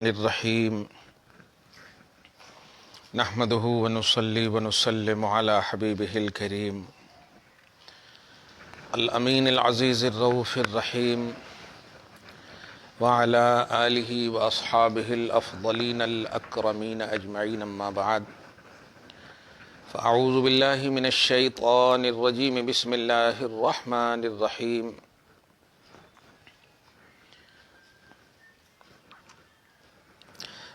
الرحیم نحمده ونصلی ونسلم علی حبیبہ الکریم الامین العزیز الرؤوف الرحیم وعلی آلہ واصحابہ الافضلین الاکرمین اجمعین اما بعد فاعوذ باللہ من الشیطان الرجیم بسم اللہ الرحمن الرحیم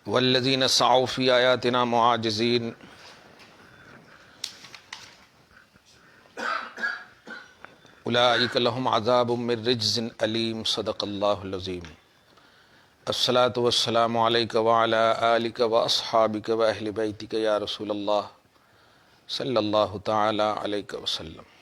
والذین سعوا فی آیاتنا معاجزین اولئک لہم عذاب من رجز علیم صدق اللہ العظیم الصلاۃ والسلام علیک وعلی آلک واصحابک واہل بیتک یا رسول اللہ صلی اللہ تعالی علیہ وسلم۔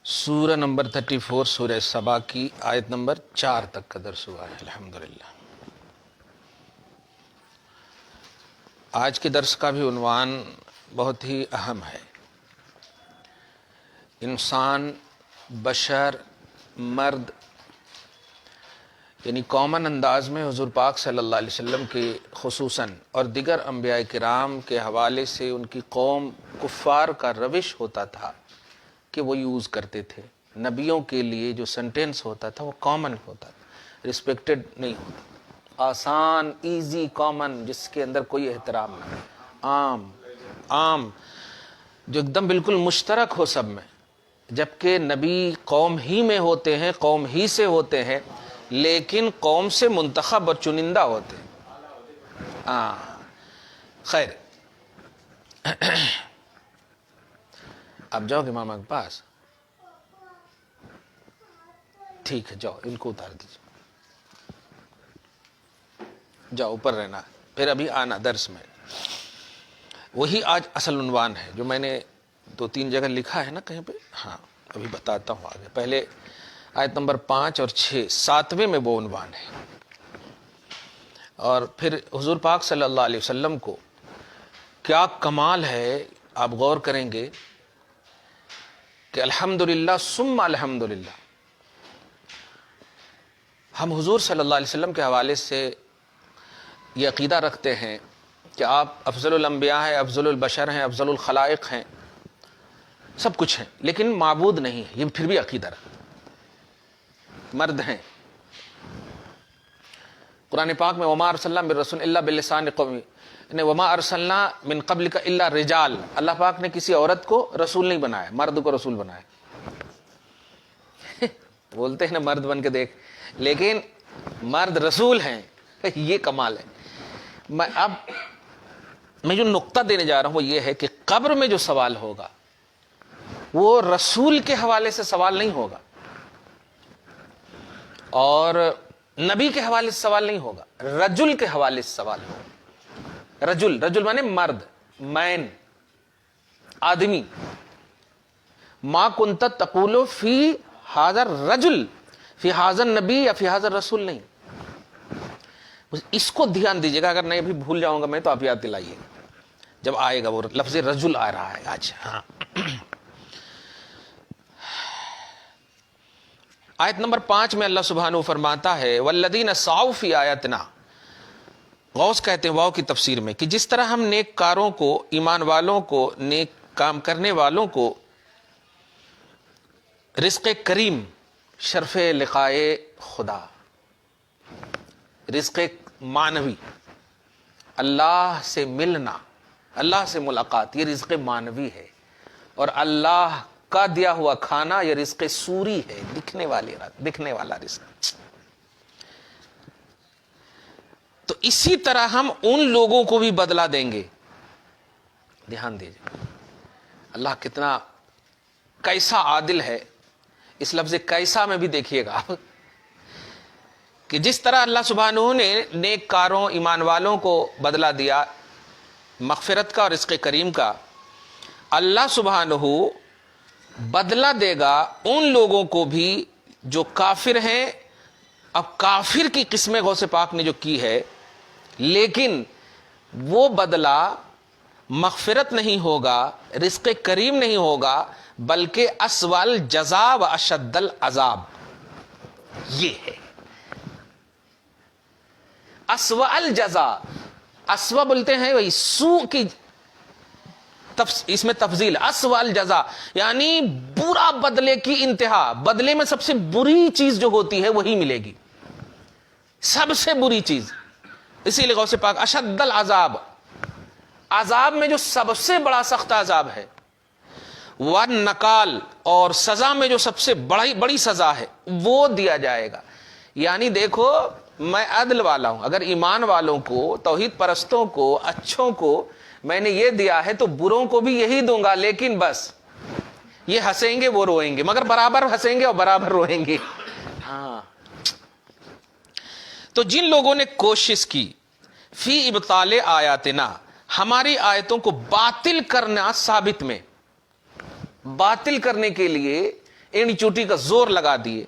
سورہ نمبر 34 سورہ سبا کی آیت نمبر 4 تک کا درس ہوا ہے الحمدللہ۔ آج کے درس کا بھی عنوان بہت ہی اہم ہے۔ انسان، بشر، مرد، یعنی کامن انداز میں حضور پاک صلی اللہ علیہ وسلم کے خصوصاً اور دیگر انبیاء کرام کے حوالے سے ان کی قوم کفار کا روش ہوتا تھا کہ وہ یوز کرتے تھے۔ نبیوں کے لیے جو سنٹینس ہوتا تھا وہ کامن ہوتا تھا، رسپیکٹڈ نہیں ہوتا، آسان، ایزی، کامن، جس کے اندر کوئی احترام نہ، عام جو ایک دم بالکل مشترک ہو سب میں، جبکہ نبی قوم ہی میں ہوتے ہیں، قوم ہی سے ہوتے ہیں، لیکن قوم سے منتخب اور چنندہ ہوتے ہیں۔ خیر، آپ جاؤ گے ماما کے پاس؟ ٹھیک ہے، جاؤ، ان کو اتار دیجیے، جاؤ، اوپر رہنا، پھر ابھی آنا درس میں۔ وہی آج اصل عنوان ہے جو میں نے 2-3 جگہ لکھا ہے نا کہیں پہ، ہاں ابھی بتاتا ہوں آگے۔ پہلے آیت نمبر 5 اور 6، 7ویں میں وہ عنوان ہے، اور پھر حضور پاک صلی اللہ علیہ وسلم کو کیا کمال ہے، آپ غور کریں گے کہ الحمدللہ ثم الحمدللہ، ہم حضور صلی اللہ علیہ وسلم کے حوالے سے یہ عقیدہ رکھتے ہیں کہ آپ افضل الانبیاء ہیں، افضل البشر ہیں، افضل الخلائق ہیں، سب کچھ ہیں، لیکن معبود نہیں ہے، یہ پھر بھی عقیدہ رکھتے ہیں۔ مرد ہیں، قرآن پاک میں وما ارسلنا من رسول الا بلسان قومی، وما ارسلنا من قبلک الا رجال، اللہ پاک نے کسی عورت کو رسول نہیں بنایا، مرد کو رسول بنایا۔ بولتے ہیں نا مرد بن کے دیکھ، لیکن مرد رسول ہیں، یہ کمال ہے۔ میں جو نقطہ دینے جا رہا ہوں وہ یہ ہے کہ قبر میں جو سوال ہوگا وہ رسول کے حوالے سے سوال نہیں ہوگا، اور نبی کے حوالے سے سوال نہیں ہوگا، رجل کے حوالے سے سوال ہوگا۔ رجل مانے مرد، مین، آدمی۔ ما کنت تقول فی حاضر رجل، فی حاضر نبی یا فی حاضر رسول نہیں۔ اس کو دھیان دیجیے گا، اگر نہیں بھی بھول جاؤں گا میں تو آپ یاد دلائیے جب آئے گا وہ لفظ رجل آ رہا ہے آج۔ ہاں، آیت نمبر 5 میں اللہ سبحانہ فرماتا ہے والذین سعوا فی آیاتنا، غوث کہتے ہیں واو کی تفسیر میں کہ جس طرح ہم نیک کاروں کو، ایمان والوں کو، نیک کام کرنے والوں کو رزق کریم، شرف لقائے خدا، رزق معنوی، اللہ سے ملنا، اللہ سے ملاقات، یہ رزق معنوی ہے، اور اللہ کا دیا ہوا کھانا یہ رزق سوری ہے، دکھنے والا رزق۔ تو اسی طرح ہم ان لوگوں کو بھی بدلہ دیں گے۔ دھیان دیجیے اللہ کتنا کیسا عادل ہے، اس لفظ کیسا میں بھی دیکھیے گا آپ، کہ جس طرح اللہ سبحانہ نے نیک کاروں، ایمان والوں کو بدلہ دیا مغفرت کا اور رزق کریم کا، اللہ سبحانہ بدلہ دے گا ان لوگوں کو بھی جو کافر ہیں۔ اب کافر کی قسم غوث پاک نے جو کی ہے، لیکن وہ بدلہ مغفرت نہیں ہوگا، رزق کریم نہیں ہوگا، بلکہ اسوال جزا و اشد العذاب. یہ ہے اسوال جزا. اسوا بولتے ہیں وہی سو کی، اس میں تفضیل. اسوال جزا یعنی برا بدلے کی انتہا. بدلے میں سب سے بری چیز جو ہوتی ہے وہی ملے گی، سب سے بری چیز. اسی لیے غوث پاک اشد العذاب، عذاب میں جو سب سے بڑا سخت عذاب ہے، والنکال، اور سزا میں جو سب سے بڑی سزا ہے وہ دیا جائے گا. یعنی دیکھو میں عدل والا ہوں، اگر ایمان والوں کو، توحید پرستوں کو، اچھوں کو میں نے یہ دیا ہے تو بروں کو بھی یہی دوں گا. لیکن بس یہ ہنسیں گے وہ روئیں گے، مگر برابر ہنسیں گے اور برابر روئیں گے. ہاں تو جن لوگوں نے کوشش کی فی ابطال آیاتنا، ہماری آیتوں کو باطل کرنا، ثابت میں باطل کرنے کے لیے اینی چوٹی کا زور لگا دیے.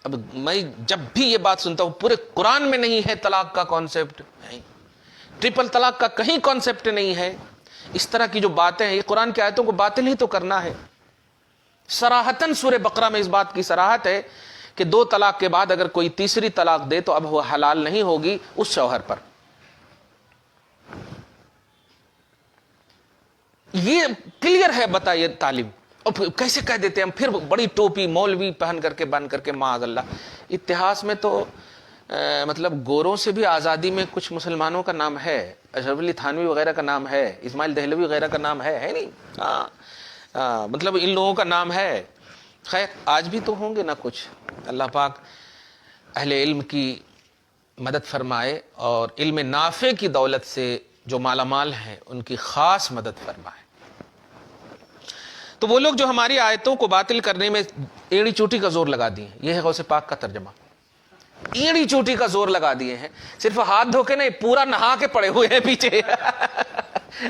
اب میں جب بھی یہ بات سنتا ہوں، پورے قرآن میں نہیں ہے طلاق کا کانسیپٹ، ٹرپل طلاق کا کہیں کانسیپٹ نہیں ہے. اس طرح کی جو باتیں ہیں، یہ قرآن کی آیتوں کو باطل ہی تو کرنا ہے. صراحتاً سورہ بقرہ میں اس بات کی صراحت ہے کہ 2 طلاق کے بعد اگر کوئی تیسری طلاق دے تو اب وہ حلال نہیں ہوگی اس شوہر پر. یہ کلیئر ہے. بتائیے تعلیم، اور کیسے کہہ دیتے ہیں ہم پھر بڑی ٹوپی مولوی پہن کر کے بن کر کے، معاذ اللہ. اتہاس میں تو مطلب گوروں سے بھی آزادی میں کچھ مسلمانوں کا نام ہے. اشرف علی تھانوی وغیرہ کا نام ہے، اسماعیل دہلوی وغیرہ کا نام ہے نہیں؟ مطلب ان لوگوں کا نام ہے. خیر آج بھی تو ہوں گے نا کچھ. اللہ پاک اہل علم کی مدد فرمائے اور علم نافع کی دولت سے جو مالا مال ہیں ان کی خاص مدد فرمائے. تو وہ لوگ جو ہماری آیتوں کو باطل کرنے میں ایڑی چوٹی کا زور لگا دیے، یہ ہے غوث پاک کا ترجمہ. ایڑی چوٹی کا زور لگا دیے ہیں، صرف ہاتھ دھو کے نہیں، پورا نہا کے پڑے ہوئے ہیں پیچھے.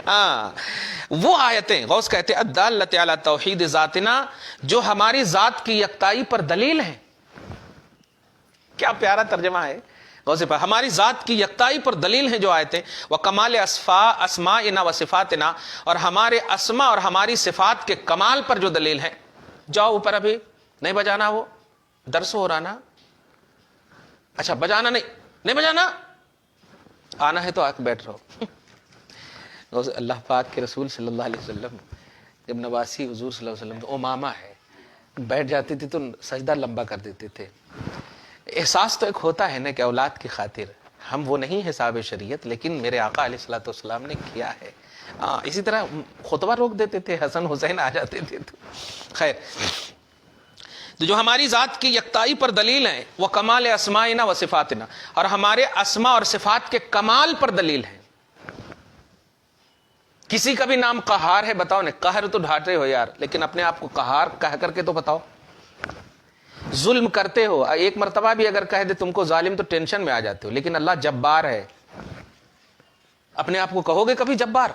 ہاں وہ آیتیں غوث کہتے ہیں الدالۃ علی توحید ذاتنا، جو ہماری ذات کی یکتائی پر دلیل ہیں. کیا پیارا ترجمہ ہے غوث پاک. ہماری ذات کی یکتائی پر دلیل ہیں جو آیتیں. وکمال اسماءنا وصفاتنا، اور ہمارے اسما اور ہماری صفات کے کمال پر جو دلیل ہیں. جاؤ اوپر، ابھی نہیں بجانا، وہ درس ہو رہا نا. اچھا بجانا نہیں بجانا، آنا ہے تو آ کے بیٹھ رہو. اللہ پاک کے رسول صلی اللہ علیہ وسلم جب نواسی حضور صلی اللہ علیہ وسلم امامہ ہے، بیٹھ جاتی تھی تو سجدہ لمبا کر دیتے تھے. احساس تو ایک ہوتا ہے نا کہ اولاد کی خاطر ہم وہ نہیں حساب شریعت، لیکن میرے آقا علیہ الصلوۃ والسلام نے کیا ہے. اسی طرح خطبہ روک دیتے تھے، حسن حسین آ جاتے تھے. تو خیر، تو جو ہماری ذات کی یکتائی پر دلیل ہیں، وہ کمال اسماءنا و صفاتنا، اور ہمارے اسما اور صفات کے کمال پر دلیل ہیں. کسی کا بھی نام قہار ہے، بتاؤ نا. قہر تو ڈھاٹے ہو یار، لیکن اپنے آپ کو قہار کہہ کر کے تو بتاؤ. ظلم کرتے ہو، ایک مرتبہ بھی اگر کہہ دے تم کو ظالم تو ٹینشن میں آ جاتے ہو، لیکن اللہ جبار ہے. اپنے آپ کو کہو گے کبھی جبار؟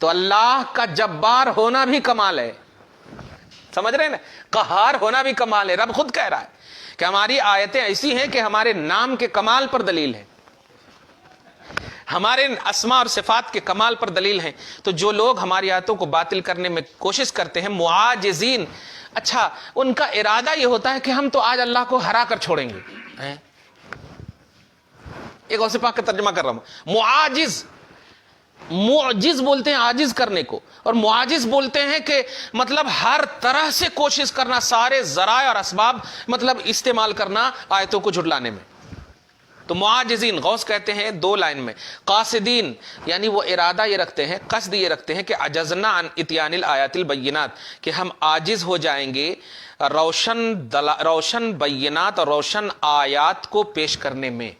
تو اللہ کا جبار ہونا بھی کمال ہے. سمجھ رہے ہیں نا؟ قہار ہونا بھی کمال ہے. رب خود کہہ رہا ہے کہ ہماری آیتیں ایسی ہیں کہ ہمارے نام کے کمال پر دلیل ہے، ہمارے اسماء اور صفات کے کمال پر دلیل ہیں. تو جو لوگ ہماری آیتوں کو باطل کرنے میں کوشش کرتے ہیں، معاجزین، اچھا ان کا ارادہ یہ ہوتا ہے کہ ہم تو آج اللہ کو ہرا کر چھوڑیں گے. ایک غوث پاک کا ترجمہ کر رہا ہوں. معاجز، معجز بولتے ہیں عاجز کرنے کو، اور معاجز بولتے ہیں کہ مطلب ہر طرح سے کوشش کرنا، سارے ذرائع اور اسباب مطلب استعمال کرنا آیتوں کو جھٹلانے میں. تو معاجزین غوث کہتے ہیں 2 لائن میں. قاصدین یعنی وہ ارادہ یہ رکھتے ہیں، قصد یہ رکھتے ہیں کہ عجزنا عن اتیان الآیات البینات، کہ ہم عاجز ہو جائیں گے روشن بینات اور روشن آیات کو پیش کرنے میں.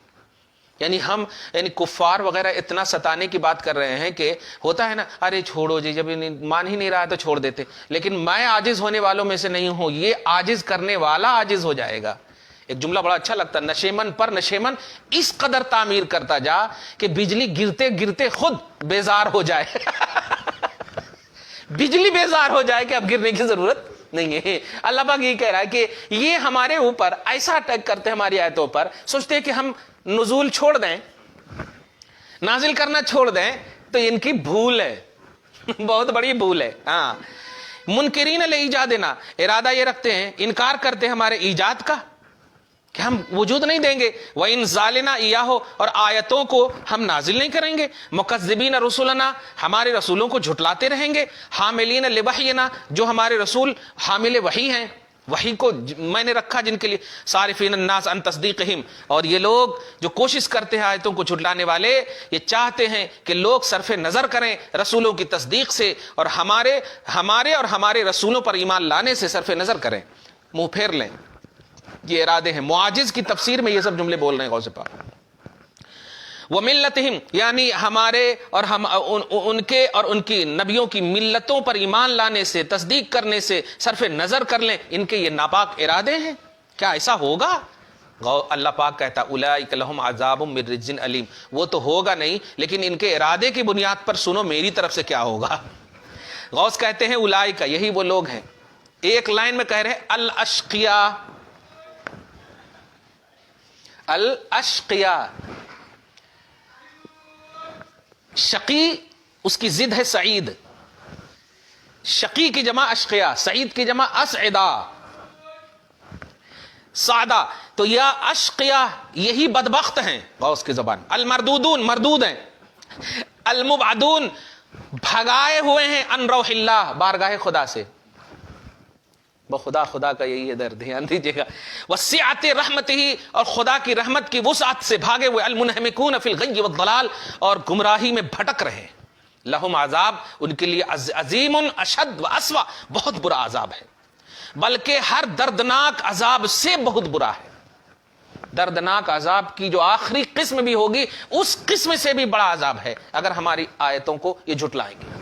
یعنی کفار وغیرہ اتنا ستانے کی بات کر رہے ہیں کہ ہوتا ہے نا، ارے چھوڑو جی، جب مان ہی نہیں رہا تو چھوڑ دیتے. لیکن میں عاجز ہونے والوں میں سے نہیں ہوں، یہ عاجز کرنے والا عاجز ہو جائے گا. ایک جملہ بڑا اچھا لگتا ہے، نشیمن پر نشیمن اس قدر تعمیر کرتا جا کہ بجلی گرتے گرتے خود بیزار ہو جائے. بجلی بیزار ہو جائے کہ اب گرنے کی ضرورت نہیں ہے. اللہ پاک یہ کہہ رہا ہے کہ یہ ہمارے اوپر ایسا اٹیک کرتے ہیں ہماری آیتوں پر، سوچتے ہیں کہ ہم نزول چھوڑ دیں، نازل کرنا چھوڑ دیں، تو ان کی بھول ہے، بہت بڑی بھول ہے. ہاں، منکرین لایجادنا، ارادہ یہ رکھتے ہیں، انکار کرتے ہیں ہمارے ایجاد کا کہ ہم وجود نہیں دیں گے. وَإِنزَالِنَا إِيَّاهُ، اور آیتوں کو ہم نازل نہیں کریں گے. مُكَذِّبِينَ رُسُلَنَا، ہمارے رسولوں کو جھٹلاتے رہیں گے. حاملین لوحینا، جو ہمارے رسول حامل وحی ہیں، وحی کو میں نے رکھا جن کے لیے. صارفین الناس عن تصدیقہم، اور یہ لوگ جو کوشش کرتے ہیں آیتوں کو جھٹلانے والے، یہ چاہتے ہیں کہ لوگ صرف نظر کریں رسولوں کی تصدیق سے، اور ہمارے اور ہمارے رسولوں پر ایمان لانے سے صرف نظر کریں، منہ پھیر لیں. یہ ارادے ہیں. معاجز کی تفسیر میں یہ سب جملے بول رہے ہیں غوث پاک. وَمِلَّتِهِمْ، یعنی ہمارے اور ان کے اور ان کی نبیوں کی ملتوں پر ایمان لانے سے، تصدیق کرنے سے صرف نظر کر لیں. ان کے یہ ناپاک ارادے ہیں. کیا ایسا ہوگا؟ اللہ پاک کہتا اولئک لہم عذاب من رجز علیم، وہ تو ہوگا نہیں، لیکن ان کے ارادے کی بنیاد پر سنو میری طرف سے کیا ہوگا. غوث کہتے ہیں اولئک، یہی وہ لوگ ہیں. ایک لائن میں کہہ رہے ہیں الاشقیاء. الاشقیاء، شقی اس کی ضد ہے سعید. شقی کی جمع اشقیاء، سعید کی جمع اسعدا، سعدہ. تو یا اشقیاء یہی بدبخت ہیں غوث کی زبان. المردودون، مردود ہیں. المبعدون، بھگائے ہوئے ہیں ان روح اللہ، بارگاہ خدا سے. خدا کا یہی ہے در، دھیان دیجیے گا. وسعت رحمتہ، اور خدا کی رحمت کی وسعت سے بھاگے ہوئے. المنہمکون فی الغی والضلال، اور گمراہی میں بھٹک رہے. لہم عذاب، ان کے لیے عظیم اشد و اسوأ، بہت برا عذاب ہے، بلکہ ہر دردناک عذاب سے بہت برا ہے. دردناک عذاب کی جو آخری قسم بھی ہوگی، اس قسم سے بھی بڑا عذاب ہے اگر ہماری آیتوں کو یہ جھٹلائیں گے.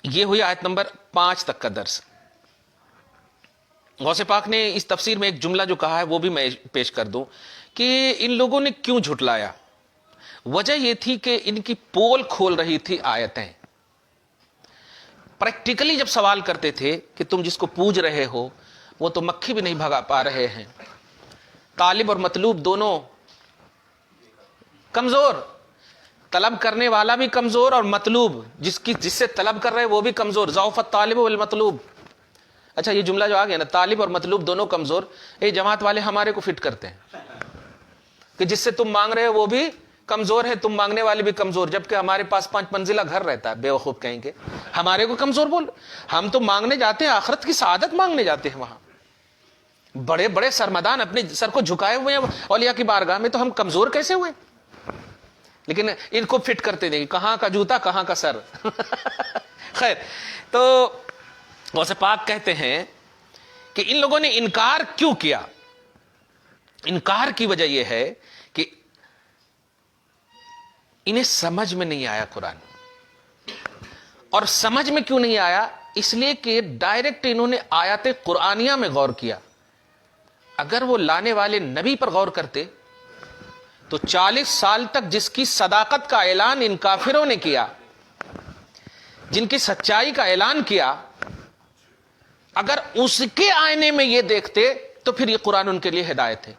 یہ ہوئی آیت نمبر 5 تک کا درس. غوث پاک نے اس تفسیر میں ایک جملہ جو کہا ہے وہ بھی میں پیش کر دوں کہ ان لوگوں نے کیوں جھٹلایا. وجہ یہ تھی کہ ان کی پول کھول رہی تھی آیتیں. پریکٹیکلی جب سوال کرتے تھے کہ تم جس کو پوج رہے ہو وہ تو مکھی بھی نہیں بھگا پا رہے ہیں، طالب اور مطلوب دونوں کمزور، طلب کرنے والا بھی کمزور اور مطلوب جس سے طلب کر رہے وہ بھی کمزور. ضعف الطالب والمطلوب. اچھا یہ جملہ جو آ گیا نا، طالب اور مطلوب دونوں کمزور، یہ جماعت والے ہمارے کو فٹ کرتے ہیں کہ جس سے تم مانگ رہے ہو وہ بھی کمزور ہے، تم مانگنے والے بھی کمزور، جبکہ ہمارے پاس 5 منزلہ گھر رہتا ہے. بیوقوف کہیں گے ہمارے کو کمزور بول. ہم تو مانگنے جاتے ہیں، آخرت کی سعادت مانگنے جاتے ہیں. وہاں بڑے بڑے سرمدان اپنے سر کو جھکائے ہوئے ہیں اولیاء کی بارگاہ میں، تو ہم کمزور کیسے ہوئے؟ لیکن ان کو فٹ کرتے دیں، کہاں کا جوتا کہاں کا سر. خیر، تو غوث پاک کہتے ہیں کہ ان لوگوں نے انکار کیوں کیا. انکار کی وجہ یہ ہے کہ انہیں سمجھ میں نہیں آیا قرآن. اور سمجھ میں کیوں نہیں آیا؟ اس لیے کہ ڈائریکٹ انہوں نے آیات قرآنیہ میں غور کیا. اگر وہ لانے والے نبی پر غور کرتے تو 40 سال تک جس کی صداقت کا اعلان ان کافروں نے کیا، جن کی سچائی کا اعلان کیا، اگر اس کے آئینے میں یہ دیکھتے تو پھر یہ قرآن ان کے لیے ہدایت ہے.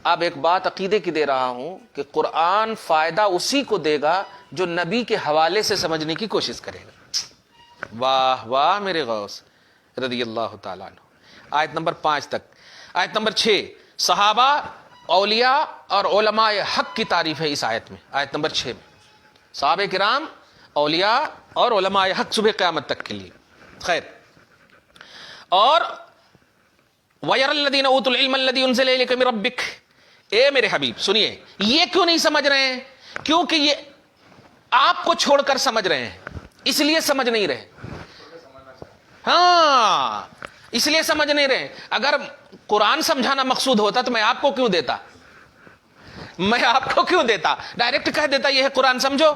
اب ایک بات عقیدے کی دے رہا ہوں کہ قرآن فائدہ اسی کو دے گا جو نبی کے حوالے سے سمجھنے کی کوشش کرے گا. واہ واہ میرے غوث رضی اللہ تعالیٰ عنہ. آیت نمبر 5 تک. آیت نمبر 6 صحابہ، اولیاء اور علماء حق کی تعریف ہے اس آیت میں. آیت نمبر 6 میں صحابہ کرام، اولیاء اور علماء حق صبح قیامت تک کے لیے. خیر، اور وَيَرَى الَّذِينَ أُوتُوا الْعِلْمَ الَّذِي أُنزِلَ إِلَيْكَ مِن رَبِّكَ. اے میرے حبیب سنیے، یہ کیوں نہیں سمجھ رہے ہیں؟ کیونکہ یہ آپ کو چھوڑ کر سمجھ رہے ہیں، اس لیے سمجھ نہیں رہے. ہاں، اس لیے سمجھ نہیں رہے. اگر قرآن سمجھانا مقصود ہوتا تو میں آپ کو کیوں دیتا؟ ڈائریکٹ کہہ دیتا یہ ہے قرآن سمجھو،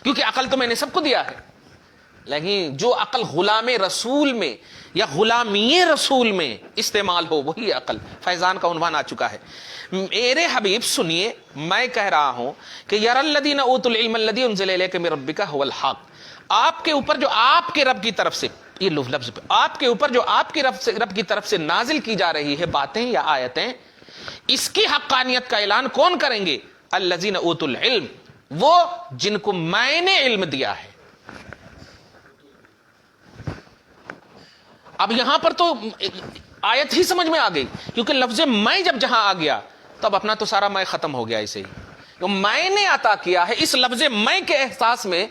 کیونکہ عقل تو میں نے سب کو دیا ہے. لیکن جو عقل غلام رسول میں یا غلامی رسول میں استعمال ہو وہی عقل. فیضان کا عنوان آ چکا ہے. میرے حبیب سنیے، میں کہہ رہا ہوں کہ یَرَى الَّذِينَ أُوتُوا الْعِلْمَ الَّذِي أُنزِلَ إِلَيْكَ مِن رَبِّكَ هُوَ الْحَقُّ. آپ کے اوپر جو آپ کے رب کی طرف سے، یہ لفظ آپ کے اوپر جو آپ کے رب کی طرف سے نازل کی جا رہی ہے باتیں یا آیتیں، اس کی حقانیت کا اعلان کون کریں گے؟ الذین اوتوا العلم، وہ جن کو میں نے علم دیا ہے۔ اب یہاں پر تو آیت ہی سمجھ میں آ گئی، کیونکہ لفظ میں جب جہاں آ گیا تب اپنا تو سارا میں ختم ہو گیا۔ اسے ہی تو میں نے عطا کیا ہے، اس لفظ میں کے احساس میں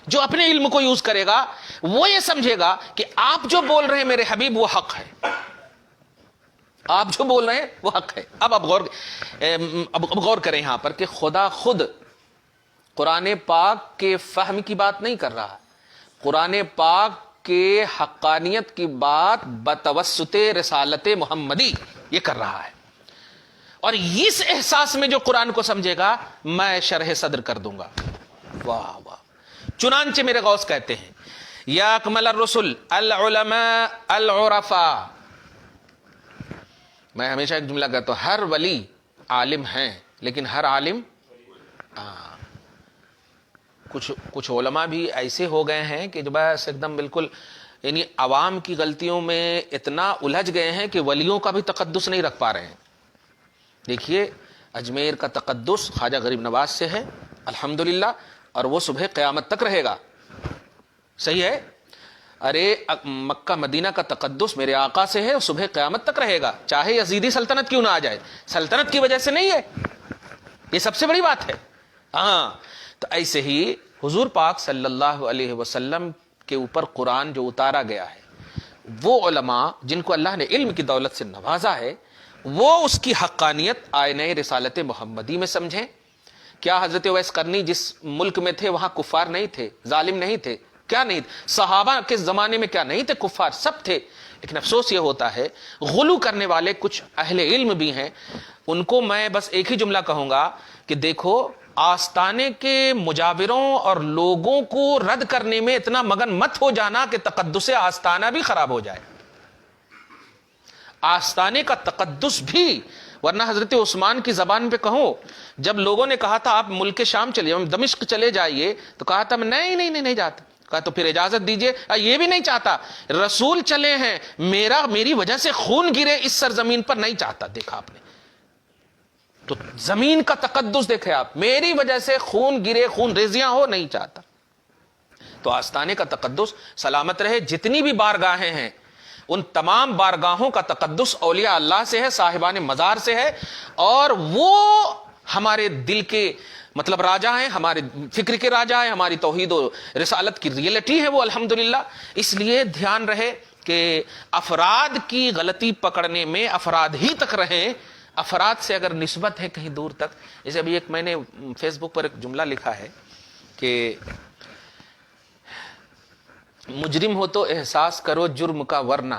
جو اپنے علم کو یوز کرے گا وہ یہ سمجھے گا کہ آپ جو بول رہے ہیں میرے حبیب وہ حق ہے، آپ جو بول رہے ہیں وہ حق ہے۔ اب غور کریں یہاں پر کہ خدا خود قرآن پاک کے فہم کی بات نہیں کر رہا، قرآن پاک کے حقانیت کی بات بتوسط رسالت محمدی یہ کر رہا ہے، اور اس احساس میں جو قرآن کو سمجھے گا میں شرح صدر کر دوں گا۔ واہ واہ! چنانچہ میرے غوث کہتے ہیں یا اکمل الرسل العلماء العرفاء، میں ہمیشہ ایک جملہ کہتا ہوں، ہر ولی عالم ہیں لیکن ہر عالم کچھ علماء بھی ایسے ہو گئے ہیں کہ جو بس ایک دم بالکل یعنی عوام کی غلطیوں میں اتنا الجھ گئے ہیں کہ ولیوں کا بھی تقدس نہیں رکھ پا رہے ہیں۔ دیکھیے اجمیر کا تقدس خواجہ غریب نواز سے ہے الحمدللہ، اور وہ صبح قیامت تک رہے گا، صحیح ہے؟ ارے مکہ مدینہ کا تقدس میرے آقا سے ہے، صبح قیامت تک رہے گا، چاہے یزیدی سلطنت کیوں نہ آ جائے، سلطنت کی وجہ سے نہیں ہے، یہ سب سے بڑی بات ہے۔ ہاں تو ایسے ہی حضور پاک صلی اللہ علیہ وسلم کے اوپر قرآن جو اتارا گیا ہے، وہ علماء جن کو اللہ نے علم کی دولت سے نوازا ہے وہ اس کی حقانیت آئینہ رسالت محمدی میں سمجھیں۔ کیا حضرت اویس قرنی جس ملک میں تھے وہاں کفار نہیں تھے، ظالم نہیں تھے؟ کیا نہیں؟ صحابہ کے زمانے میں کیا نہیں تھے کفار؟ سب تھے، لیکن افسوس یہ ہوتا ہے غلو کرنے والے کچھ اہل علم بھی ہیں، ان کو میں بس ایک ہی جملہ کہوں گا کہ دیکھو آستانے کے مجاوروں اور لوگوں کو رد کرنے میں اتنا مگن مت ہو جانا کہ تقدس آستانہ بھی خراب ہو جائے، آستانے کا تقدس بھی، ورنہ حضرت عثمان کی زبان پہ کہوں جب لوگوں نے کہا تھا آپ ملک شام چلے دمشق چلے جائیے تو کہا تھا میں نہیں جاتا، کہا تو پھر اجازت دیجئے، یہ بھی نہیں چاہتا، رسول چلے ہیں میری وجہ سے خون گرے اس سرزمین پر نہیں چاہتا۔ دیکھا آپ نے تو زمین کا تقدس دیکھے آپ، میری وجہ سے خون گرے، خون ریزیاں ہو نہیں چاہتا۔ تو آستانے کا تقدس سلامت رہے، جتنی بھی بارگاہیں ہیں ان تمام بارگاہوں کا تقدس اولیاء اللہ سے ہے، صاحبان مزار سے ہے، اور وہ ہمارے دل کے مطلب راجہ ہیں، ہمارے فکر کے راجہ ہیں، ہماری توحید و رسالت کی ریئلٹی ہے وہ الحمدللہ۔ اس لیے دھیان رہے کہ افراد کی غلطی پکڑنے میں افراد ہی تک رہیں، افراد سے اگر نسبت ہے کہیں دور تک، جیسے ابھی ایک میں نے فیس بک پر ایک جملہ لکھا ہے کہ مجرم ہو تو احساس کرو جرم کا ورنہ،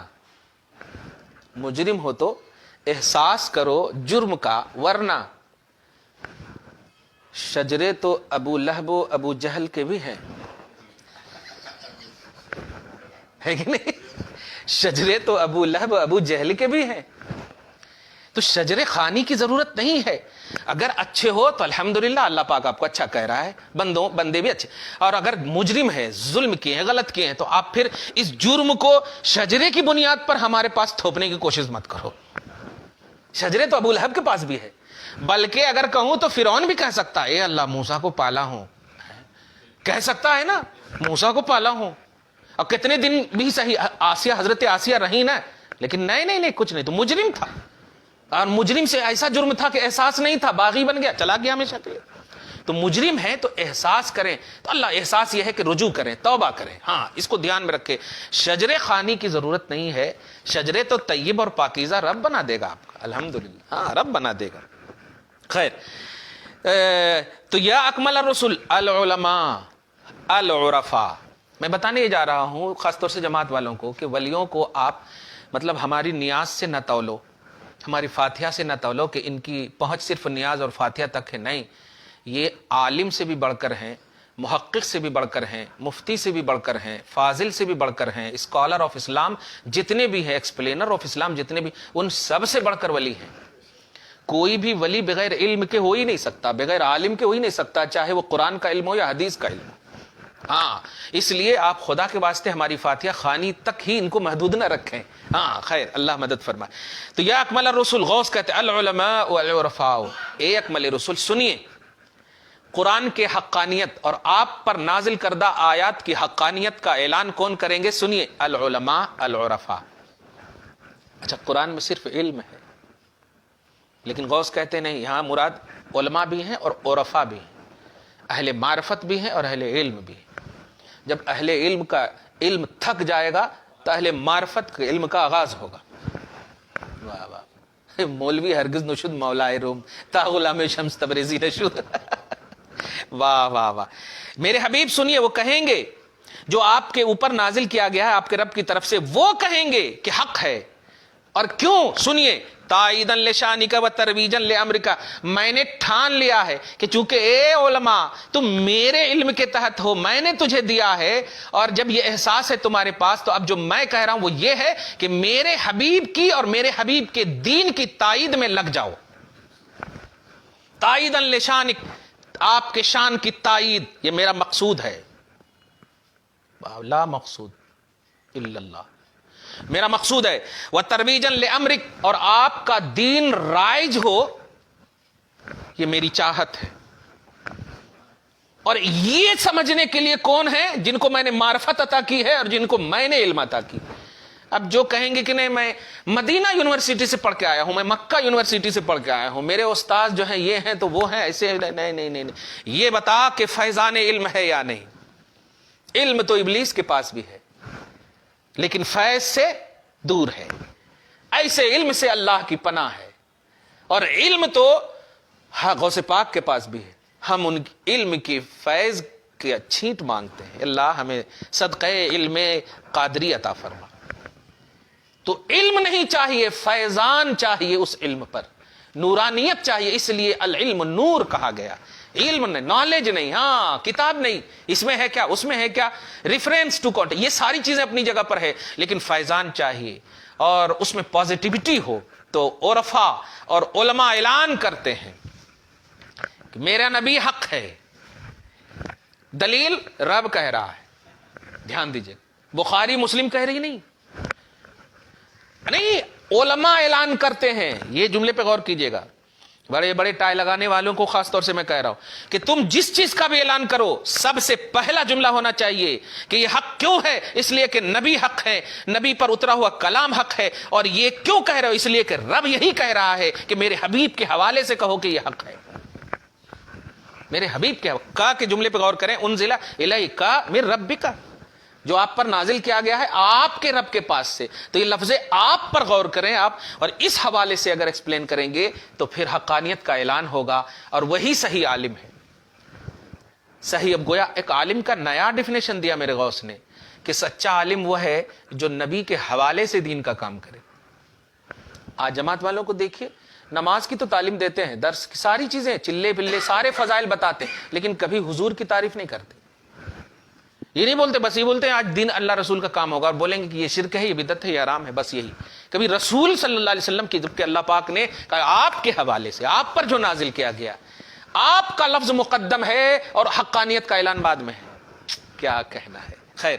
مجرم ہو تو احساس کرو جرم کا ورنہ، شجرے تو ابو لہب و ابو جہل کے بھی ہیں، ہے کہ نہیں؟ شجرے تو ابو لہب و ابو جہل کے بھی ہیں، تو شجرے خانی کی ضرورت نہیں ہے۔ اگر اچھے ہو تو الحمدللہ اللہ پاک آپ کو اچھا کہہ رہا ہے، بندے بھی اچھے، اور اگر مجرم ہے، ظلم کیے ہیں، غلط کیے ہیں، تو آپ پھر اس جرم کو شجرے کی بنیاد پر ہمارے پاس تھوپنے کی کوشش مت کرو۔ شجرے تو ابو لہب کے پاس بھی ہے، بلکہ اگر کہوں تو فرعون بھی کہہ سکتا ہے اے اللہ موسیٰ کو پالا ہوں، کہہ سکتا ہے نا موسیٰ کو پالا ہوں، اور کتنے دن بھی صحیح آسیہ حضرت آسیہ رہی نا، لیکن نہیں کچھ نہیں، تو مجرم تھا، اور مجرم سے ایسا جرم تھا کہ احساس نہیں تھا، باغی بن گیا، چلا گیا ہمیشہ کے لیے۔ تو مجرم ہے تو احساس کریں، تو اللہ احساس یہ ہے کہ رجوع کریں، توبہ کریں۔ ہاں اس کو دھیان میں رکھیں، شجرے خانی کی ضرورت نہیں ہے، شجرے تو طیب اور پاکیزہ رب بنا دے گا آپ کا، الحمدللہ، ہاں رب بنا دے گا۔ خیر، تو یا اکمل الرسل العلماء العرفاء، میں بتانے جا رہا ہوں خاص طور سے جماعت والوں کو کہ ولیوں کو آپ مطلب ہماری نیاز سے نہ تولو، ہماری فاتحہ سے نہ تولو کہ ان کی پہنچ صرف نیاز اور فاتحہ تک ہے، نہیں، یہ عالم سے بھی بڑھ کر ہیں، محقق سے بھی بڑھ کر ہیں، مفتی سے بھی بڑھ کر ہیں، فاضل سے بھی بڑھ کر ہیں، اسکالر آف اسلام جتنے بھی ہیں، ایکسپلینر آف اسلام جتنے بھی، ان سب سے بڑھ کر ولی ہیں۔ کوئی بھی ولی بغیر علم کے ہو ہی نہیں سکتا، بغیر عالم کے ہو ہی نہیں سکتا، چاہے وہ قرآن کا علم ہو یا حدیث کا علم ہو۔ ہاں اس لیے آپ خدا کے واسطے ہماری فاتحہ خوانی تک ہی ان کو محدود نہ رکھیں. ہاں خیر اللہ مدد فرمائے. تو یا اکمل الرسل، غوث کہتے العلماء والعرفاء، اے اکمل رسول سنیے قرآن کے حقانیت اور آپ پر نازل کردہ آیات کی حقانیت کا اعلان کون کریں گے؟ سنیے العلماء العرفاء. اچھا قرآن میں صرف علم ہے، لیکن غوث کہتے نہیں، یہاں مراد علماء بھی ہیں اور عرفاء بھی ہیں، اہل معرفت بھی ہیں اور اہل علم بھی ہیں. جب اہل علم کا علم تھک جائے گا تو اہل معرفت کے علم کا آغاز ہوگا. واہ واہ، مولوی ہرگز نشد مولائے روم تا غلام شمس تبریزی نشد. واہ واہ واہ. میرے حبیب سنیے، وہ کہیں گے جو آپ کے اوپر نازل کیا گیا ہے آپ کے رب کی طرف سے، وہ کہیں گے کہ حق ہے. اور کیوں؟ سنیے تائیدن لشانک و ترویجن لامرک، میں نے ٹھان لیا ہے کہ چونکہ اے علماء تم میرے علم کے تحت ہو، میں نے تجھے دیا ہے، اور جب یہ احساس ہے تمہارے پاس تو اب جو میں کہہ رہا ہوں وہ یہ ہے کہ میرے حبیب کی اور میرے حبیب کے دین کی تائید میں لگ جاؤ. تائیدن لشانک، آپ کے شان کی تائید، یہ میرا مقصود ہے. لا مقصود الا اللہ، میرا مقصود ہے. وَتَرْوِيجًا لِأَمْرِكَ، اور آپ کا دین رائج ہو، یہ میری چاہت ہے. اور یہ سمجھنے کے لیے کون ہے؟ جن کو میں نے معرفت عطا کی ہے اور جن کو میں نے علم عطا کی. اب جو کہیں گے کہ نہیں میں مدینہ یونیورسٹی سے پڑھ کے آیا ہوں، میں مکہ یونیورسٹی سے پڑھ کے آیا ہوں، میرے استاد جو ہیں یہ ہیں تو وہ ہیں ایسے، نہیں نہیں نہیں، یہ بتا کہ فیضان علم ہے یا نہیں. علم تو ابلیس کے پاس بھی ہے لیکن فیض سے دور ہے. ایسے علم سے اللہ کی پناہ ہے. اور علم تو غوث پاک کے پاس بھی ہے. ہم ان علم کی فیض کی چھینٹ مانگتے ہیں. اللہ ہمیں صدقہ علم قادری عطا فرما. تو علم نہیں چاہیے، فیضان چاہیے اس علم پر، نورانیت چاہیے. اس لیے العلم نور کہا گیا. علم نہیں، نالج نہیں، ہاں کتاب نہیں، اس میں ہے کیا اس میں ہے کیا، ریفرنس ٹو کانٹیکٹ، یہ ساری چیزیں اپنی جگہ پر ہے، لیکن فیضان چاہیے اور اس میں پازیٹیوٹی ہو. تو عرفاء اور علماء اعلان کرتے ہیں کہ میرا نبی حق ہے. دلیل رب کہہ رہا ہے، دھیان دیجئے، بخاری مسلم کہہ رہی نہیں، علماء اعلان کرتے ہیں. یہ جملے پہ غور کیجئے گا، بڑے بڑے ٹائی لگانے والوں کو خاص طور سے میں کہہ رہا ہوں کہ تم جس چیز کا بھی اعلان کرو سب سے پہلا جملہ ہونا چاہیے کہ یہ حق کیوں ہے؟ اس لیے کہ نبی حق ہے، نبی پر اترا ہوا کلام حق ہے. اور یہ کیوں کہہ رہے ہو؟ اس لیے کہ رب یہی کہہ رہا ہے کہ میرے حبیب کے حوالے سے کہو کہ یہ حق ہے. میرے حبیب کے کا کے جملے پہ غور کریں، انزل الیک من ربک، جو آپ پر نازل کیا گیا ہے آپ کے رب کے پاس سے. تو یہ لفظ آپ پر غور کریں آپ، اور اس حوالے سے اگر ایکسپلین کریں گے تو پھر حقانیت کا اعلان ہوگا، اور وہی صحیح عالم ہے. صحیح، اب گویا ایک عالم کا نیا ڈیفینیشن دیا میرے غوث نے کہ سچا عالم وہ ہے جو نبی کے حوالے سے دین کا کام کرے. آج جماعت والوں کو دیکھیے، نماز کی تو تعلیم دیتے ہیں، درس کی ساری چیزیں، چلے پلے سارے فضائل بتاتے ہیں، لیکن کبھی حضور کی تعریف نہیں کرتے. یہ نہیں بولتے، بس یہ بولتے ہیں آج دین اللہ رسول کا کام ہوگا، اور بولیں گے کہ یہ شرک ہے، یہ بدعت ہے، یہ حرام ہے، بس یہی. کبھی رسول صلی اللہ علیہ وسلم کی، جبکہ اللہ پاک نے کہا آپ کے حوالے سے، آپ پر جو نازل کیا گیا، آپ کا لفظ مقدم ہے اور حقانیت کا اعلان بعد میں ہے. کیا کہنا ہے. خیر،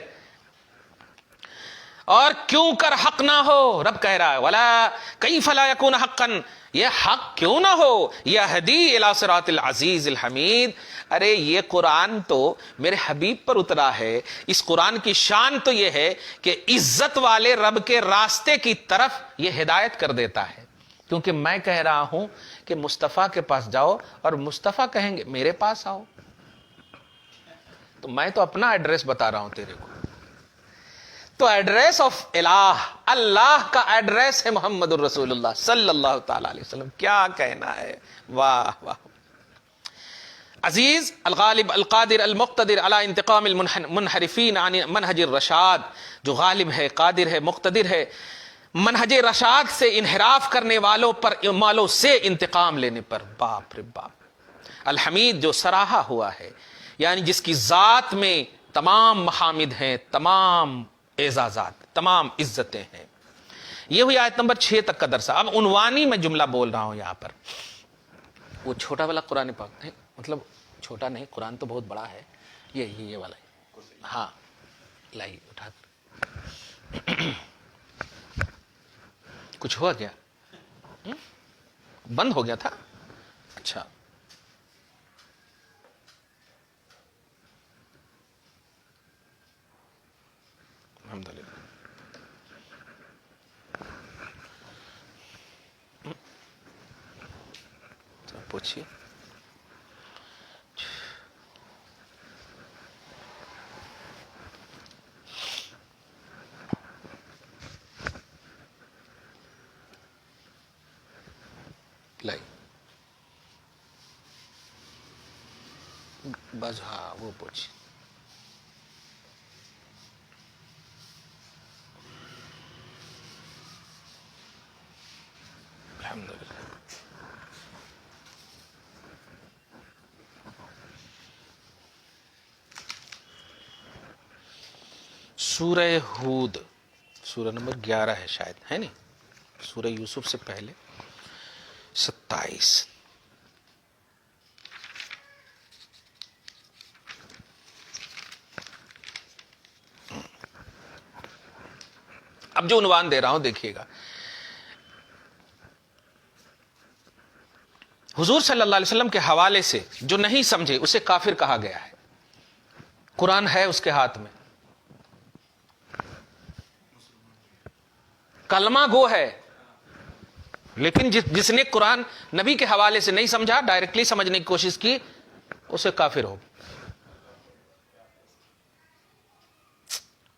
اور کیوں کر حق نہ ہو، رب کہہ رہا ہے ولا کیف لا یکون حقا، یہ حق کیوں نہ ہو، یہدی الی صراط العزیز الحمید. ارے یہ قرآن تو میرے حبیب پر اترا ہے. اس قرآن کی شان تو یہ ہے کہ عزت والے رب کے راستے کی طرف یہ ہدایت کر دیتا ہے. کیونکہ میں کہہ رہا ہوں کہ مصطفیٰ کے پاس جاؤ، اور مصطفیٰ کہیں گے میرے پاس آؤ. تو میں تو اپنا ایڈریس بتا رہا ہوں تیرے کو. تو ایڈریس آف الہ، اللہ کا ایڈریس ہے محمد الرسول اللہ صلی اللہ تعالی علیہ وسلم. کیا کہنا ہے. واہ واہ. عزیز، الغالب، القادر، المقتدر علی انتقام المنحرفین عن منہج الرشاد، جو غالب ہے، قادر ہے، مقتدر ہے، منہج رشاد سے انحراف کرنے والوں سے انتقام لینے پر. باپ رے باپ. الحمید، جو سراہا ہوا ہے، یعنی جس کی ذات میں تمام محامد ہیں، تمام اعزازات، تمام عزتیں ہیں. یہ ہوئی آیت نمبر 6 تک کا درس. اب عنوانی میں جملہ بول رہا ہوں یہاں پر. وہ چھوٹا والا قرآن پاک ہے، مطلب چھوٹا نہیں، قرآن تو بہت بڑا ہے، یہ والا ہے. ہاں لائی اٹھا کچھ ہوا کیا؟ بند ہو گیا تھا؟ اچھا الحمدللہ. پوچھیے. لائی بس ہاں وہ پوچھیے. الحمدللہ. سورہ ہود سورہ نمبر 11 ہے شاید، ہے نہیں؟ سورہ یوسف سے پہلے 27. اب جو عنوان دے رہا ہوں دیکھیے گا. حضور صلی اللہ علیہ وسلم کے حوالے سے جو نہیں سمجھے اسے کافر کہا گیا ہے. قرآن ہے اس کے ہاتھ میں، کلمہ گو ہے، لیکن جس نے قرآن نبی کے حوالے سے نہیں سمجھا، ڈائریکٹلی سمجھنے کی کوشش کی، اسے کافر ہو.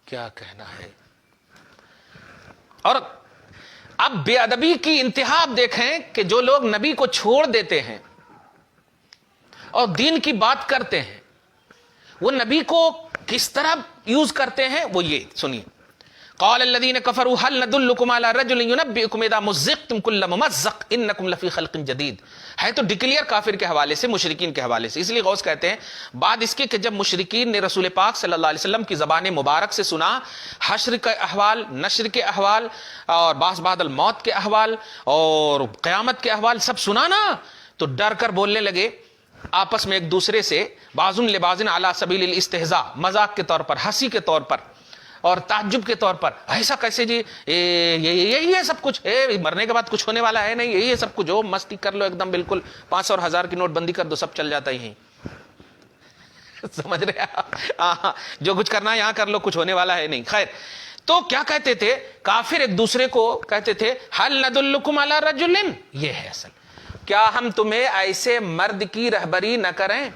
کیا کہنا ہے. اور اب بے ادبی کی انتہا آپ دیکھیں کہ جو لوگ نبی کو چھوڑ دیتے ہیں اور دین کی بات کرتے ہیں، وہ نبی کو کس طرح یوز کرتے ہیں. وہ یہ سنیے. قال الذين كفروا هل ندلكم على رجل ينبئكم اذا مزقتم كل ممزق انكم لفي خلق جديد. ہے تو ڈکلیئر کافر کے حوالے سے، مشرکین کے حوالے سے. اس لیے غوث کہتے ہیں بعد اس کے کہ جب مشرکین نے رسول پاک صلی اللہ علیہ وسلم کی زبان مبارک سے سنا حشر کے احوال، نشر کے احوال اور بعض بعد الموت کے احوال اور قیامت کے احوال سب سنا نا، تو ڈر کر بولنے لگے آپس میں ایک دوسرے سے، بعض لبعض علی سبیل الاستہزاء، مذاق کے طور پر، ہنسی کے طور پر اور تعجب کے طور پر. ایسا کیسے جی، یہی ہے سب کچھ، مرنے کے بعد کچھ ہونے والا ہے نہیں، یہی ہے سب کچھ، مستی کر لو ایک دم، بالکل 500 اور 1000 کی نوٹ بندی کر دو، سب چل جاتا ہی. سمجھ رہے ہیں؟ جو کچھ کرنا ہے یہاں کر لو، کچھ ہونے والا ہے نہیں. خیر، تو کیا کہتے تھے کافر ایک دوسرے کو؟ کہتے تھے هل ندلکم علی رجل. یہ ہے اصل. کیا ہم تمہیں ایسے مرد کی رہبری نہ کریں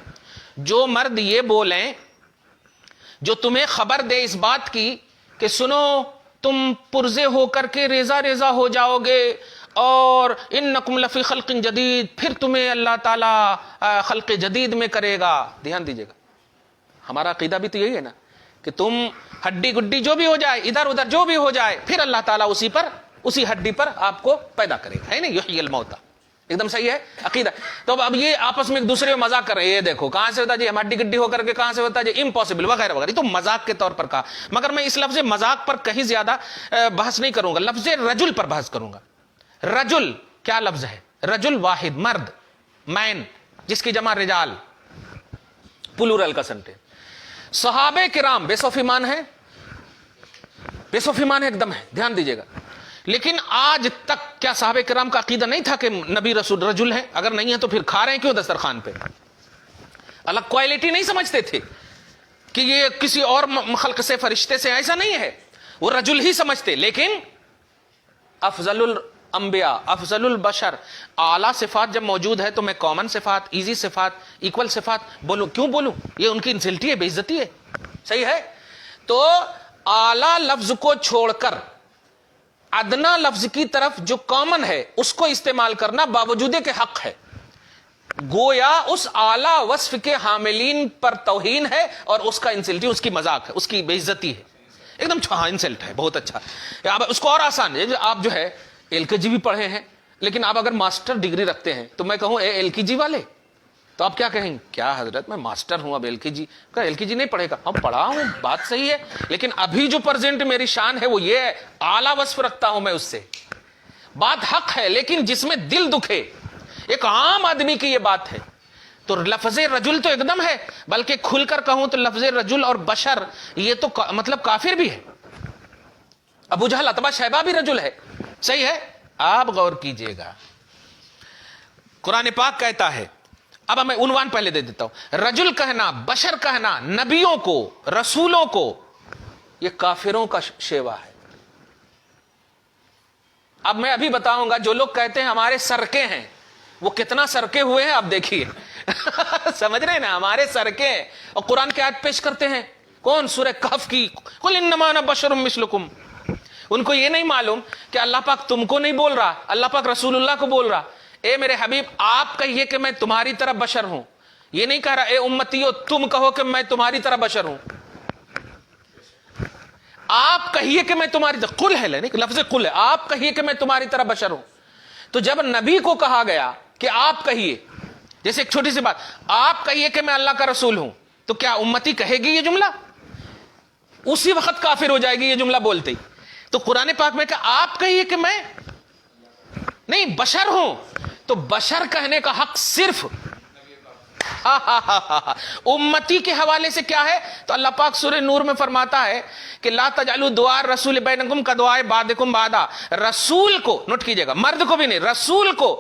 جو مرد یہ بولیں، جو تمہیں خبر دے اس بات کی کہ سنو تم پرزے ہو کر کے ریزہ ریزہ ہو جاؤ گے، اور انکم لفی خلق جدید، پھر تمہیں اللہ تعالی خلق جدید میں کرے گا. دھیان دیجیے گا، ہمارا عقیدہ بھی تو یہی ہے نا کہ تم ہڈی گڈی جو بھی ہو جائے، ادھر ادھر جو بھی ہو جائے، پھر اللہ تعالیٰ اسی ہڈی پر آپ کو پیدا کرے گا، ہے نا؟ یحیی الموتى. ایک دم صحیح ہے عقیدہ. تو اب یہ آپس میں ایک دوسرے میں مذاق کر رہے ہیں، یہ دیکھو کہاں سے ہوتا جی، ہم ہڈی گڈی ہو کر کے کہاں سے ہوتا جی، امپاسبل وغیرہ وغیرہ. تو مذاق کے طور پر کہا، مگر میں اس لفظ مذاق پر کہیں زیادہ بحث نہیں کروں گا، لفظ رجل پر بحث کروں گا. رجل کیا لفظ ہے؟ رجل واحد، مرد، مین، جس کی جمع رجال، پلورل کا سنٹینس. صحابہ کرام بے سوف ایمان ہے، بے سوف ایمان ہے، ایک دم ہے. دھیان دیجیے گا. لیکن آج تک کیا صحابہ کرام کا عقیدہ نہیں تھا کہ نبی رسول رجل ہے؟ اگر نہیں ہے تو پھر کھا رہے ہیں کیوں دسترخوان پہ؟ الگ کوالٹی نہیں سمجھتے تھے کہ یہ کسی اور خلق سے، فرشتے سے، ایسا نہیں ہے. وہ رجل ہی سمجھتے. لیکن افضل الانبیاء، افضل البشر، اعلیٰ صفات جب موجود ہے تو میں کامن صفات، ایزی صفات، ایکول صفات بولوں کیوں بولوں؟ یہ ان کی انسلٹی ہے، بے عزتی ہے. صحیح ہے؟ تو اعلیٰ لفظ کو چھوڑ کر ادنا لفظ کی طرف جو کامن ہے اس کو استعمال کرنا باوجود کے حق ہے. گویا اس اعلیٰ وصف کے حاملین پر توہین ہے اور اس کا انسلٹی، اس کی مذاق ہے، اس کی بے عزتی ہے. ایک دم انسلٹ ہے. بہت اچھا. اب اس کو اور آسان ہے، آپ جو ہے LKG بھی پڑھے ہیں، لیکن آپ اگر ماسٹر ڈگری رکھتے ہیں تو میں کہوں اے LKG والے، تو آپ کیا کہیں؟ کیا حضرت میں ماسٹر ہوں، اب LKG نہیں پڑھے گا؟ ہم پڑھا ہوں، بات صحیح ہے، لیکن ابھی جو پرزینٹ میری شان ہے وہ یہ ہے، اعلیٰ وصف رکھتا ہوں میں اس سے. بات حق ہے، لیکن جس میں دل دکھے، ایک عام آدمی کی یہ بات ہے. تو لفظ رجل تو ایک دم ہے، بلکہ کھل کر کہوں تو لفظ رجل اور بشر یہ تو مطلب کافر بھی ہے. ابو جہل عتبہ شیبہ بھی رجل ہے. صحیح ہے. آپ غور کیجئے گا، قرآن پاک کہتا ہے، اب میں عنوان پہلے دے دیتا ہوں، رجل کہنا، بشر کہنا نبیوں کو، رسولوں کو، یہ کافروں کا شیوا ہے. اب میں ابھی بتاؤں گا، جو لوگ کہتے ہیں ہمارے سرکے ہیں، وہ کتنا سرکے ہوئے ہیں آپ دیکھیے. سمجھ رہے ہیں نا، ہمارے سرکے ہیں، اور قرآن کی آیت پیش کرتے ہیں. کون؟ سورہ کہف کی، قل انما انا بشر مثلکم. ان کو یہ نہیں معلوم کہ اللہ پاک تم کو نہیں بول رہا، اللہ پاک رسول اللہ کو بول رہا. اے میرے حبیب آپ کہیے کہ میں تمہاری طرح بشر ہوں. یہ نہیں کہہ رہا اے امتیو تم کہو کہ میں تمہاری طرح بشر ہوں. آپ کہیے کہ میں تمہاری طرح، قل ہے لفظ قل ہے، آپ کہیے کہ میں تمہاری طرح بشر ہوں. تو جب نبی کو کہا گیا کہ آپ کہیے، جیسے ایک چھوٹی سی بات، آپ کہیے کہ میں اللہ کا رسول ہوں، تو کیا امتی کہے گی یہ جملہ؟ اسی وقت کافر ہو جائے گی یہ جملہ بولتے ہی. تو قرآن پاک میں کہ آپ کہیے کہ میں نہیں بشر ہوں، تو بشر کہنے کا حق صرف امتی کے حوالے سے کیا ہے؟ تو اللہ پاک سورہ نور میں فرماتا ہے کہ لا تجعلوا دعاء الرسول بینکم کدعاء بعضکم بعضا. رسول کو، نوٹ کیجئے گا، مرد کو بھی نہیں، رسول کو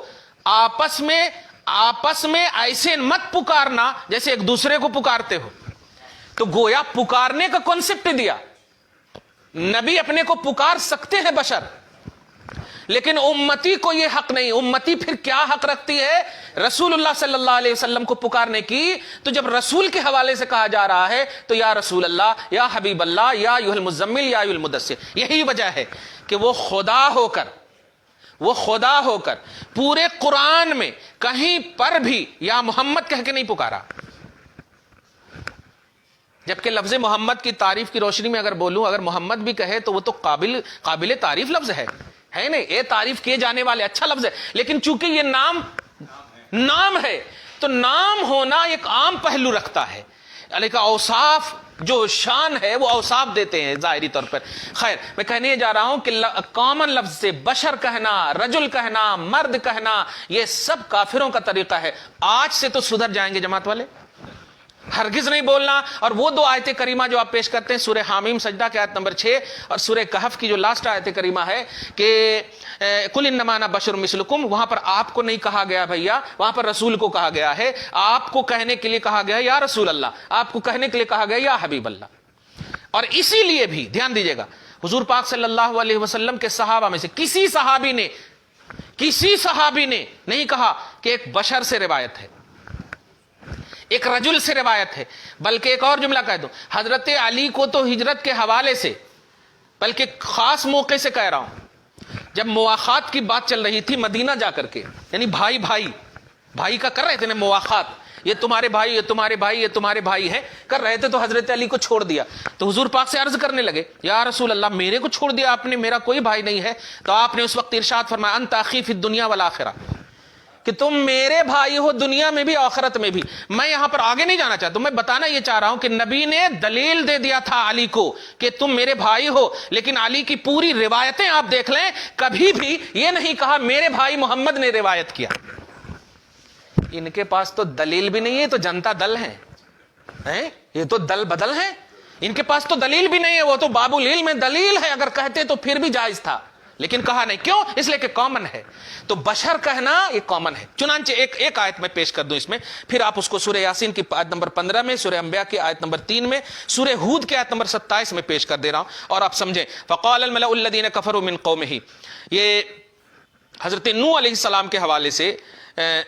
آپس میں ایسے مت پکارنا جیسے ایک دوسرے کو پکارتے ہو. تو گویا پکارنے کا کانسیپٹ دیا. نبی اپنے کو پکار سکتے ہیں بشر، لیکن امتی کو یہ حق نہیں. امتی پھر کیا حق رکھتی ہے؟ رسول اللہ صلی اللہ علیہ وسلم کو پکارنے کی. تو جب رسول کے حوالے سے کہا جا رہا ہے تو یا رسول اللہ، یا حبیب اللہ، یا ایھا المزمل، یا ایھا المدثر. یہی وجہ ہے کہ وہ خدا ہو کر پورے قرآن میں کہیں پر بھی یا محمد کہہ کے نہیں پکارا. جبکہ لفظ محمد کی تعریف کی روشنی میں اگر بولوں، اگر محمد بھی کہے تو وہ تو قابل تعریف لفظ ہے نہیں؟ یہ تعریف کیے جانے والے اچھا لفظ ہے، لیکن چونکہ یہ نام ہے تو نام ہونا ایک عام پہلو رکھتا ہے، لیکن اوصاف جو شان ہے وہ اوصاف دیتے ہیں ظاہری طور پر. خیر، میں کہنے جا رہا ہوں کہ کامن لفظ سے بشر کہنا، رجل کہنا، مرد کہنا، یہ سب کافروں کا طریقہ ہے. آج سے تو سدھر جائیں گے جماعت والے، ہرگز نہیں بولنا. اور وہ دو آیت کریمہ جو آپ پیش کرتے ہیں، سورہ حامیم سجدہ کے آیت نمبر 6 اور سورہ کہف کی جو لاسٹ آیت کریمہ ہے کہ قل انما انا بشر مثلکم، وہاں پر آپ کو نہیں کہا گیا بھیا، وہاں پر رسول کو کہا گیا ہے. آپ کو کہنے کے لیے کہا گیا یا رسول اللہ، آپ کو کہنے کے لیے کہا گیا یا حبیب اللہ. اور اسی لیے بھی دھیان دیجئے گا، حضور پاک صلی اللہ علیہ وسلم کے صحابہ میں سے کسی صحابی نے نہیں کہا کہ ایک بشر سے روایت ہے، ایک رجل سے روایت ہے. بلکہ ایک اور جملہ کہہ دوں، حضرت علی کو تو ہجرت کے حوالے سے، بلکہ خاص موقع سے کہہ رہا ہوں، جب مواخات کی بات چل رہی تھی مدینہ جا کر کے، یعنی بھائی کا کر رہے تھے نا مواخات، یہ تمہارے بھائی، یہ تمہارے بھائی، یہ تمہارے بھائی ہیں، کر رہے تھے، تو حضرت علی کو چھوڑ دیا. تو حضور پاک سے عرض کرنے لگے یا رسول اللہ میرے کو چھوڑ دیا آپ نے، میرا کوئی بھائی نہیں ہے. تو آپ نے اس وقت ارشاد فرمایا انت اخی فی الدنیا والآخرہ، کہ تم میرے بھائی ہو دنیا میں بھی آخرت میں بھی. میں یہاں پر آگے نہیں جانا چاہتا، میں بتانا یہ چاہ رہا ہوں کہ نبی نے دلیل دے دیا تھا علی کو کہ تم میرے بھائی ہو، لیکن علی کی پوری روایتیں آپ دیکھ لیں، کبھی بھی یہ نہیں کہا میرے بھائی محمد نے روایت کیا. ان کے پاس تو دلیل بھی نہیں ہے، تو جنتا دل ہیں، یہ تو دل بدل ہیں. ان کے پاس تو دلیل بھی نہیں ہے، وہ تو باب العلم میں دلیل ہے، اگر کہتے تو پھر بھی جائز تھا، لیکن کہا نہیں. کیوں؟ اس لیے کہ کامن ہے. تو بشر کہنا یہ کامن ہے. چنانچہ ایک آیت میں پیش کر دوں اس میں، پھر آپ اس کو سورہ یاسین کی آیت نمبر 15 میں، سورہ انبیاء کی آیت نمبر 3 میں، سورہ ہود کی آیت نمبر 27 میں پیش کر دے رہا ہوں، اور آپ سمجھیں. فقال الملأ الذین کفروا من قومہ، یہ حضرت نوح علیہ السلام کے حوالے سے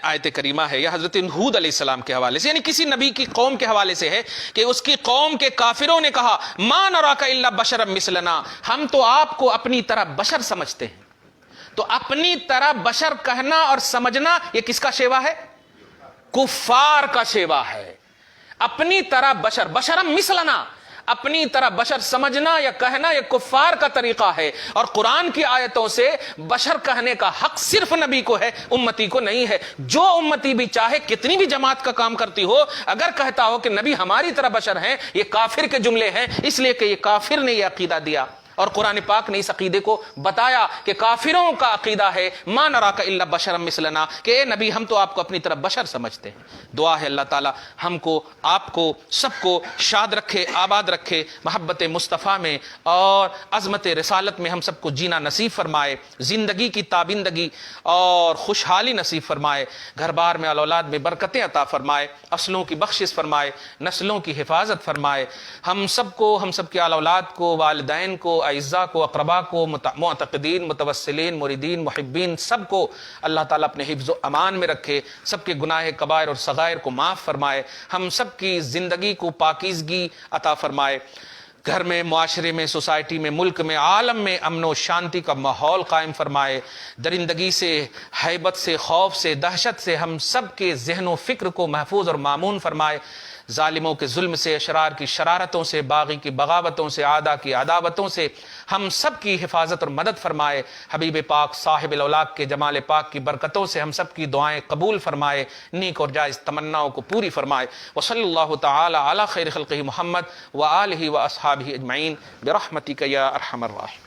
آیت کریمہ ہے، یا حضرت ہود علیہ السلام کے حوالے سے، یعنی کسی نبی کی قوم کے حوالے سے ہے کہ اس کی قوم کے کافروں نے کہا ما نراک الا بشرا مثلنا، ہم تو آپ کو اپنی طرح بشر سمجھتے ہیں. تو اپنی طرح بشر کہنا اور سمجھنا یہ کس کا شیوا ہے؟ کفار کا شیوا ہے. اپنی طرح بشرا مثلنا، اپنی طرح بشر سمجھنا یا کہنا یہ کفار کا طریقہ ہے. اور قرآن کی آیتوں سے بشر کہنے کا حق صرف نبی کو ہے، امتی کو نہیں ہے. جو امتی بھی چاہے کتنی بھی جماعت کا کام کرتی ہو، اگر کہتا ہو کہ نبی ہماری طرح بشر ہیں، یہ کافر کے جملے ہیں، اس لیے کہ یہ کافر نے یہ عقیدہ دیا. اور قرآن پاک نے اس عقیدے کو بتایا کہ کافروں کا عقیدہ ہے ما نراک الا بشرا مثلنا، کہ اے نبی ہم تو آپ کو اپنی طرف بشر سمجھتے ہیں۔ دعا ہے اللہ تعالی ہم کو، آپ کو، سب کو شاد رکھے، آباد رکھے، محبت مصطفیٰ میں اور عظمت رسالت میں ہم سب کو جینا نصیب فرمائے، زندگی کی تابندگی اور خوشحالی نصیب فرمائے، گھر بار میں اولاد میں برکتیں عطا فرمائے، اصلوں کی بخشش فرمائے، نسلوں کی حفاظت فرمائے، ہم سب کو، ہم سب کے اولاد کو، والدین کو، اعزاء کو، اقربا کو، معتقدین، متوسلین، مریدین، محبین، سب کو اللہ تعالیٰ اپنے حفظ و امان میں رکھے، سب کے گناہ کبائر اور صغائر کو معاف فرمائے، ہم سب کی زندگی کو پاکیزگی عطا فرمائے، گھر میں، معاشرے میں، سوسائٹی میں، ملک میں، عالم میں امن و شانتی کا ماحول قائم فرمائے، درندگی سے، ہیبت سے، خوف سے، دہشت سے ہم سب کے ذہن و فکر کو محفوظ اور مامون فرمائے، ظالموں کے ظلم سے، اشرار کی شرارتوں سے، باغی کی بغاوتوں سے، اعداء کی عداوتوں سے ہم سب کی حفاظت اور مدد فرمائے، حبیب پاک صاحب الاولاق کے جمال پاک کی برکتوں سے ہم سب کی دعائیں قبول فرمائے، نیک اور جائز تمناؤں کو پوری فرمائے۔ وصلی اللہ تعالی علی خیر خلقہ محمد وآلہ واصحابہ اجمعین برحمتک یا ارحم الراحمین۔